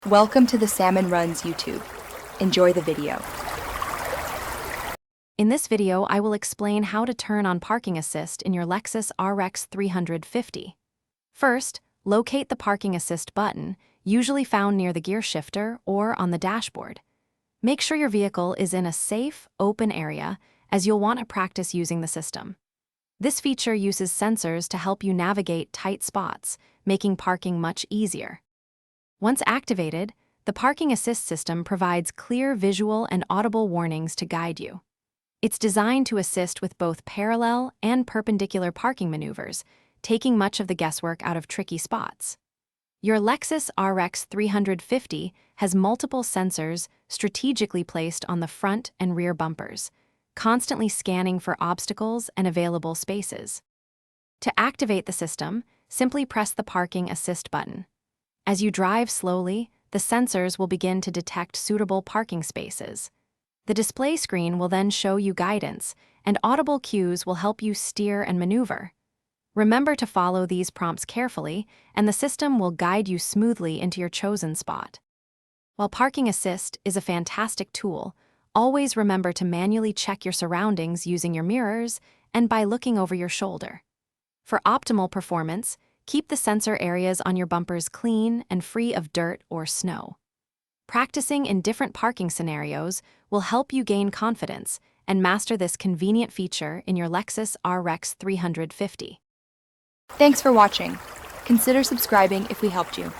Welcome to the Salmon Runs YouTube. Enjoy the video. In this video, I will explain how to turn on parking assist in your Lexus RX 350. First, locate the parking assist button, usually found near the gear shifter or on the dashboard. Make sure your vehicle is in a safe, open area, as you'll want to practice using the system. This feature uses sensors to help you navigate tight spots, making parking much easier. Once activated, the parking assist system provides clear visual and audible warnings to guide you. It's designed to assist with both parallel and perpendicular parking maneuvers, taking much of the guesswork out of tricky spots. Your Lexus RX 350 has multiple sensors strategically placed on the front and rear bumpers, constantly scanning for obstacles and available spaces. To activate the system, simply press the parking assist button. As you drive slowly, the sensors will begin to detect suitable parking spaces. The display screen will then show you guidance, and audible cues will help you steer and maneuver. Remember to follow these prompts carefully, and the system will guide you smoothly into your chosen spot. While parking assist is a fantastic tool, always remember to manually check your surroundings using your mirrors and by looking over your shoulder. For optimal performance, keep the sensor areas on your bumpers clean and free of dirt or snow. Practicing in different parking scenarios will help you gain confidence and master this convenient feature in your Lexus RX 350. Thanks for watching. Consider subscribing if we helped you.